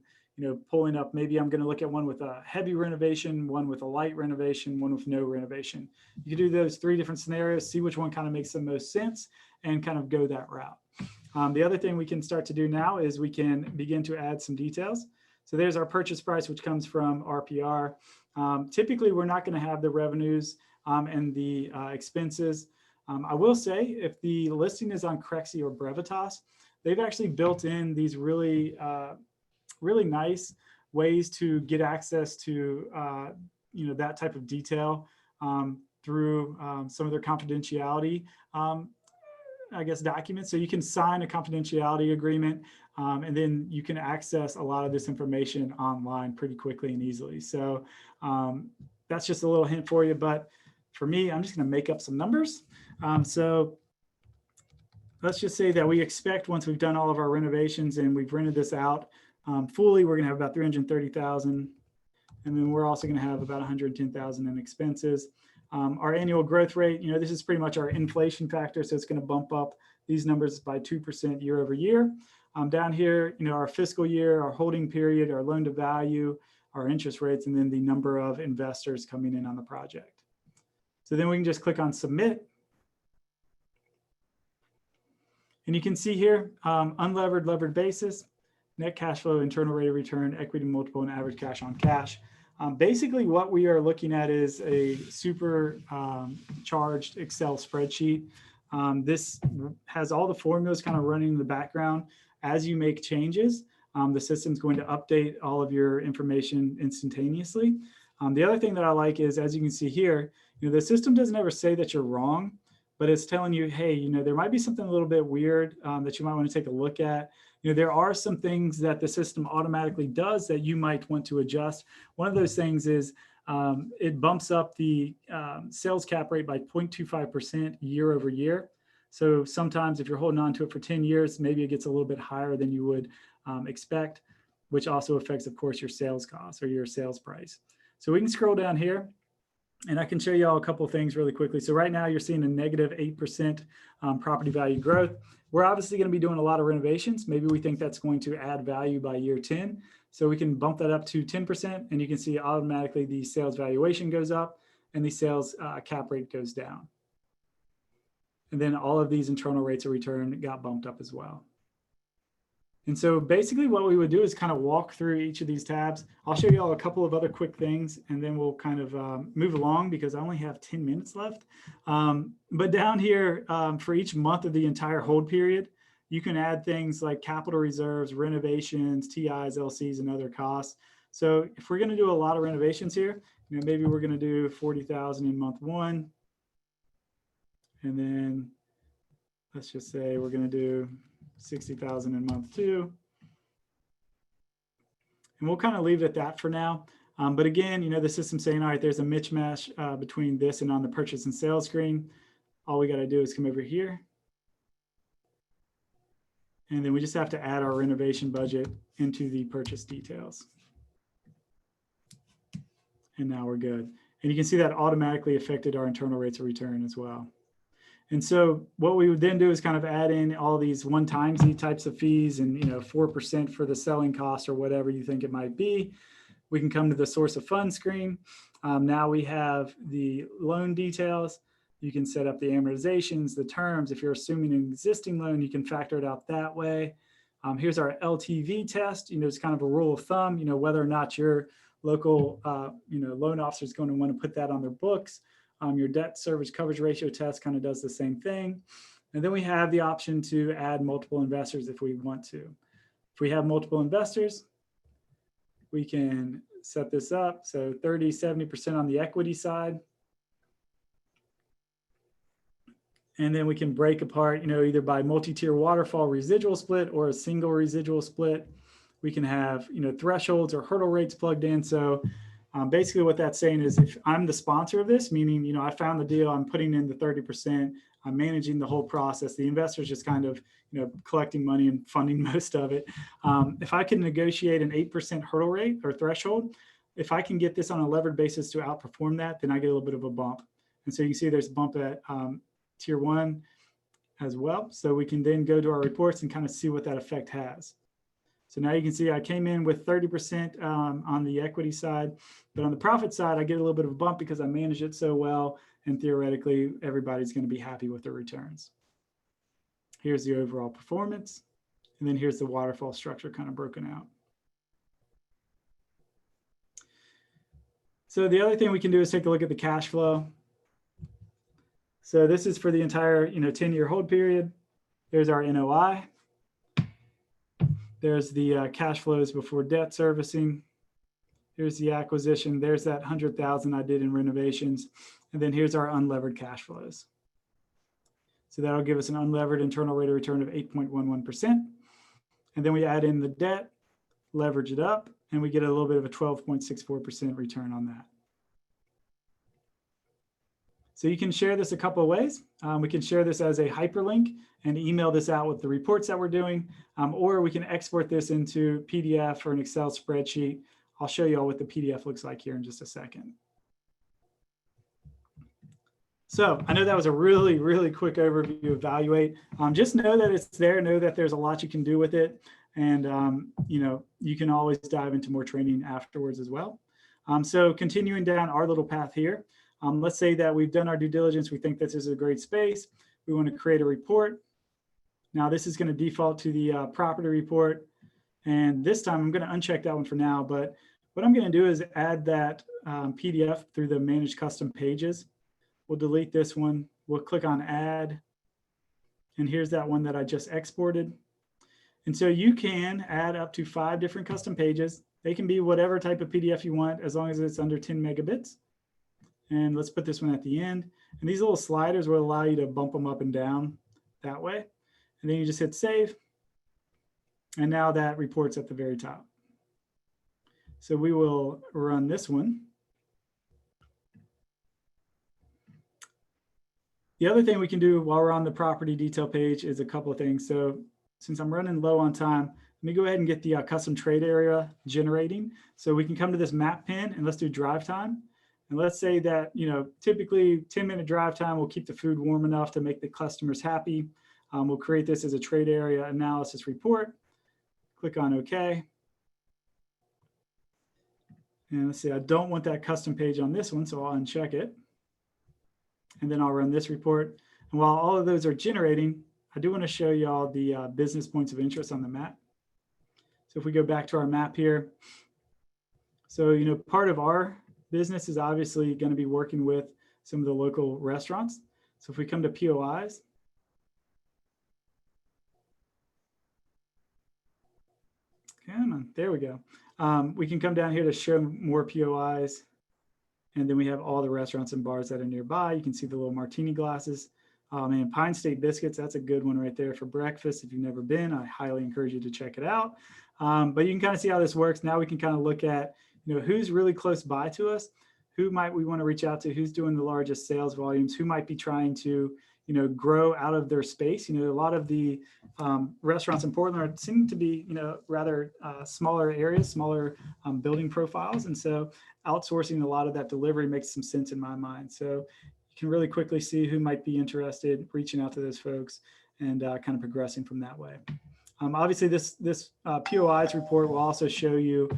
Pulling up, maybe I'm going to look at one with a heavy renovation, one with a light renovation, one with no renovation. You can do those 3 different scenarios, see which one kind of makes the most sense, and kind of go that route. The other thing we can start to do now is we can begin to add some details. So there's our purchase price, which comes from RPR. Typically, we're not going to have the revenues and the expenses. I will say if the listing is on Crexi or Brevitas, they've actually built in these really nice ways to get access to that type of detail through some of their confidentiality documents. So you can sign a confidentiality agreement and then you can access a lot of this information online pretty quickly and easily. So that's just a little hint for you. But for me, I'm just going to make up some numbers. So let's just say that we expect once we've done all of our renovations and we've rented this out fully, we're going to have about 330,000. And then we're also going to have about 110,000 in expenses. Our annual growth rate, this is pretty much our inflation factor. So it's going to bump up these numbers by 2% year over year. Down here, our fiscal year, our holding period, our loan to value, our interest rates, and then the number of investors coming in on the project. So then we can just click on submit. And you can see here, unlevered, levered basis, net cash flow, internal rate of return, equity multiple, and average cash on cash. Basically, what we are looking at is a super charged Excel spreadsheet. This has all the formulas kind of running in the background. As you make changes, the system's going to update all of your information instantaneously. The other thing that I like is, as you can see here, the system doesn't ever say that you're wrong, but it's telling you, hey, there might be something a little bit weird that you might want to take a look at. There are some things that the system automatically does that you might want to adjust. One of those things is it bumps up the sales cap rate by 0.25% year over year. So sometimes if you're holding on to it for 10 years, maybe it gets a little bit higher than you would expect, which also affects, of course, your sales costs or your sales price. So we can scroll down here and I can show you all a couple of things really quickly. So right now you're seeing a negative 8% property value growth. We're obviously going to be doing a lot of renovations. Maybe we think that's going to add value by year 10. So we can bump that up to 10%, and you can see automatically the sales valuation goes up and the sales cap rate goes down. And then all of these internal rates of return got bumped up as well. And so basically what we would do is kind of walk through each of these tabs. I'll show you all a couple of other quick things, and then we'll kind of move along because I only have 10 minutes left. But down here for each month of the entire hold period, You can add things like capital reserves, renovations, TIs, LCs, and other costs. So if we're going to do a lot of renovations here, maybe we're going to do 40,000 in month 1. And then let's just say we're going to do 60,000 in month 2. And we'll kind of leave it at that for now. But again, the system's saying, all right, there's a mismatch between this and on the purchase and sales screen. All we got to do is come over here. And then we just have to add our renovation budget into the purchase details. And now we're good. And you can see that automatically affected our internal rates of return as well. And so what we would then do is kind of add in all these one-timesy types of fees and 4% for the selling cost or whatever you think it might be. We can come to the source of funds screen. Now we have the loan details. You can set up the amortizations, the terms. If you're assuming an existing loan, you can factor it out that way. Here's our LTV test. It's kind of a rule of thumb, whether or not your local, loan officer is going to want to put that on their books. Your debt service coverage ratio test kind of does the same thing. And then we have the option to add multiple investors if we want to. If we have multiple investors, we can set this up. So 30, 70% on the equity side. And then we can break apart, either by multi-tier waterfall residual split or a single residual split. We can have, thresholds or hurdle rates plugged in. So basically what that's saying is if I'm the sponsor of this, meaning, I found the deal, I'm putting in the 30%, I'm managing the whole process. The investor's just kind of, collecting money and funding most of it. If I can negotiate an 8% hurdle rate or threshold, if I can get this on a levered basis to outperform that, then I get a little bit of a bump. And so you can see there's a bump at tier 1 as well. So we can then go to our reports and kind of see what that effect has. So now you can see I came in with 30% on the equity side, but on the profit side, I get a little bit of a bump because I manage it so well. And theoretically, everybody's going to be happy with the returns. Here's the overall performance. And then here's the waterfall structure kind of broken out. So the other thing we can do is take a look at the cash flow. So this is for the entire 10-year hold period. There's our NOI. There's the cash flows before debt servicing. Here's the acquisition. There's that 100,000 I did in renovations. And then here's our unlevered cash flows. So that'll give us an unlevered internal rate of return of 8.11%. And then we add in the debt, leverage it up, and we get a little bit of a 12.64% return on that. So you can share this a couple of ways. We can share this as a hyperlink and email this out with the reports that we're doing, or we can export this into PDF or an Excel spreadsheet. I'll show you all what the PDF looks like here in just a second. So I know that was a really, really quick overview of Evaluate. Just know that it's there, know that there's a lot you can do with it. And you can always dive into more training afterwards as well. So continuing down our little path here, let's say that we've done our due diligence. We think this is a great space. We want to create a report. Now this is going to default to the property report. And this time I'm going to uncheck that one for now. But what I'm going to do is add that PDF through the Manage Custom Pages. We'll delete this one. We'll click on Add. And here's that one that I just exported. And so you can add up to 5 different custom pages. They can be whatever type of PDF you want, as long as it's under 10 megabits. And let's put this one at the end. And these little sliders will allow you to bump them up and down that way. And then you just hit Save. And now that report's at the very top. So we will run this one. The other thing we can do while we're on the property detail page is a couple of things. So since I'm running low on time, let me go ahead and get the custom trade area generating. So we can come to this map pin and let's do drive time. And let's say that, typically 10-minute drive time will keep the food warm enough to make the customers happy. We'll create this as a trade area analysis report. Click on OK. And let's see, I don't want that custom page on this one, so I'll uncheck it. And then I'll run this report. And while all of those are generating, I do want to show you all the business points of interest on the map. So if we go back to our map here, so, part of our business is obviously going to be working with some of the local restaurants. So if we come to POIs, Come on, there we go. We can come down here to show more POIs. And then we have all the restaurants and bars that are nearby. You can see the little martini glasses. And Pine State Biscuits, that's a good one right there for breakfast. If you've never been, I highly encourage you to check it out. But you can kind of see how this works. Now we can kind of look at, who's really close by to us, who might we want to reach out to, who's doing the largest sales volumes, who might be trying to, grow out of their space. A lot of the restaurants in Portland seem to be, rather smaller areas, smaller building profiles. And so outsourcing a lot of that delivery makes some sense in my mind. So you can really quickly see who might be interested, reaching out to those folks and kind of progressing from that way. Obviously, this POIs report will also show you,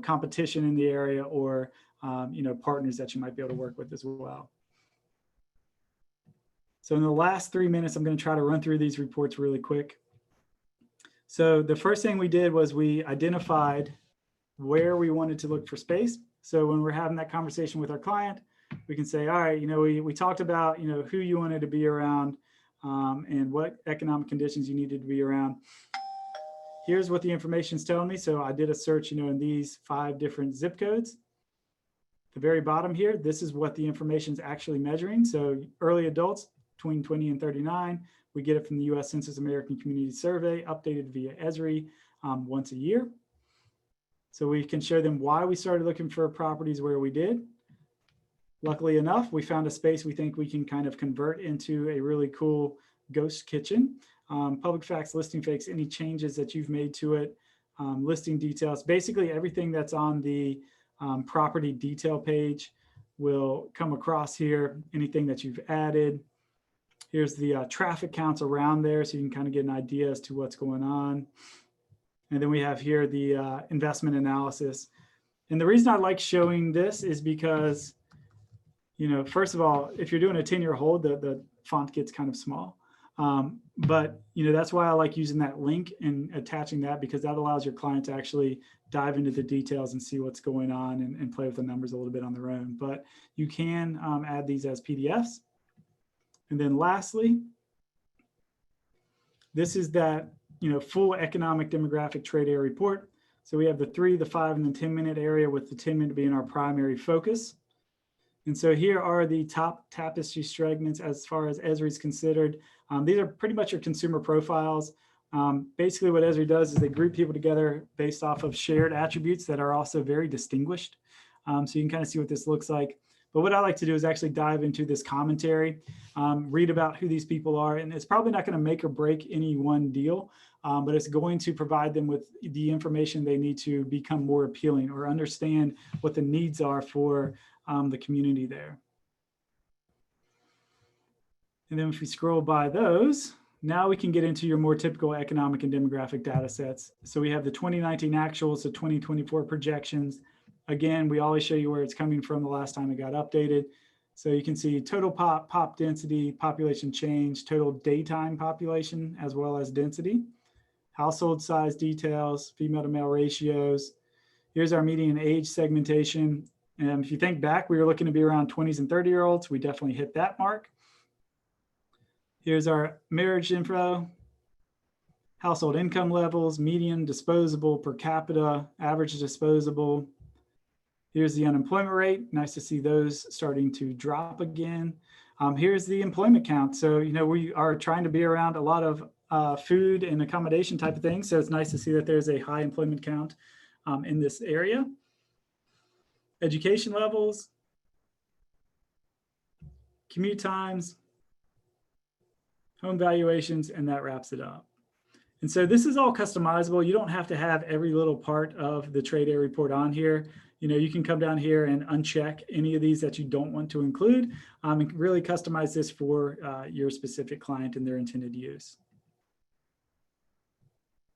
competition in the area or, partners that you might be able to work with as well. So in the last 3 minutes, I'm going to try to run through these reports really quick. So the first thing we did was we identified where we wanted to look for space. So when we're having that conversation with our client, we can say, all right, we talked about, who you wanted to be around and what economic conditions you needed to be around. Here's what the information is telling me. So I did a search, in these 5 different zip codes. The very bottom here, this is what the information is actually measuring. So early adults between 20 and 39, we get it from the U.S. Census American Community Survey, updated via ESRI once a year. So we can show them why we started looking for properties where we did. Luckily enough, we found a space we think we can kind of convert into a really cool ghost kitchen. Public facts, listing fakes, any changes that you've made to it, listing details, basically everything that's on the property detail page will come across here. Anything that you've added. Here's the traffic counts around there, so you can kind of get an idea as to what's going on. And then we have here the investment analysis. And the reason I like showing this is because, first of all, if you're doing a 10-year hold, the font gets kind of small. But, that's why I like using that link and attaching that, because that allows your client to actually dive into the details and see what's going on and play with the numbers a little bit on their own. But you can add these as PDFs. And then lastly, this is that, full economic demographic trade area report. So we have the 3, the 5, and the 10-minute area, with the 10-minute being our primary focus. And so here are the top tapestry segments as far as ESRI is considered. These are pretty much your consumer profiles. Basically what ESRI does is they group people together based off of shared attributes that are also very distinguished. So you can kind of see what this looks like. But what I like to do is actually dive into this commentary, read about who these people are. And it's probably not going to make or break any one deal, but it's going to provide them with the information they need to become more appealing or understand what the needs are for the community there. And then if we scroll by those, now we can get into your more typical economic and demographic data sets. So we have the 2019 actuals, the 2024 projections. Again, we always show you where it's coming from the last time it got updated. So you can see total pop density, population change, total daytime population, as well as density, household size details, female to male ratios. Here's our median age segmentation. And if you think back, we were looking to be around 20s and 30-year-olds. We definitely hit that mark. Here's our marriage info, household income levels, median, disposable, per capita, average disposable. Here's the unemployment rate. Nice to see those starting to drop again. Here's the employment count. So, we are trying to be around a lot of food and accommodation type of things. So it's nice to see that there's a high employment count in this area. Education levels, commute times, home valuations, and that wraps it up. And so this is all customizable. You don't have to have every little part of the trade area report on here. You can come down here and uncheck any of these that you don't want to include and really customize this for your specific client and their intended use.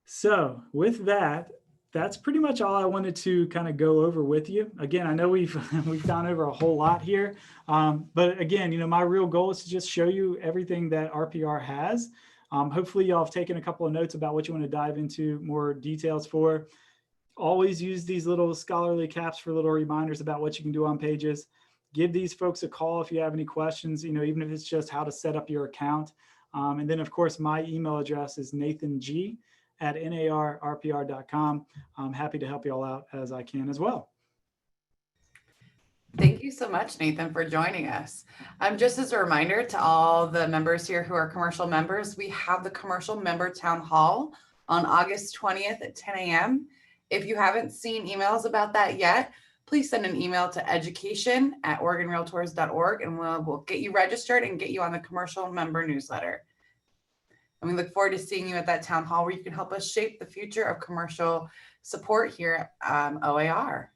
So with that, that's pretty much all I wanted to kind of go over with you. Again, I know we've gone over a whole lot here, but again, my real goal is to just show you everything that RPR has. Hopefully y'all have taken a couple of notes about what you want to dive into more details for. Always use these little scholarly caps for little reminders about what you can do on pages. Give these folks a call if you have any questions, even if it's just how to set up your account. And then of course, my email address is nathang at narrpr.com. I'm happy to help you all out as I can as well. Thank you so much, Nathan, for joining us. Just as a reminder to all the members here who are commercial members, we have the commercial member town hall on August 20th at 10 a.m. If you haven't seen emails about that yet, please send an email to education@oregonrealtors.org and we'll get you registered and get you on the commercial member newsletter. And we look forward to seeing you at that town hall where you can help us shape the future of commercial support here at OAR.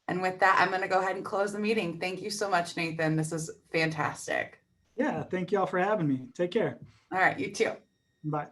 And with that, I'm going to go ahead and close the meeting. Thank you so much, Nathan. This is fantastic. Yeah, thank you all for having me. Take care. All right, you too. Bye.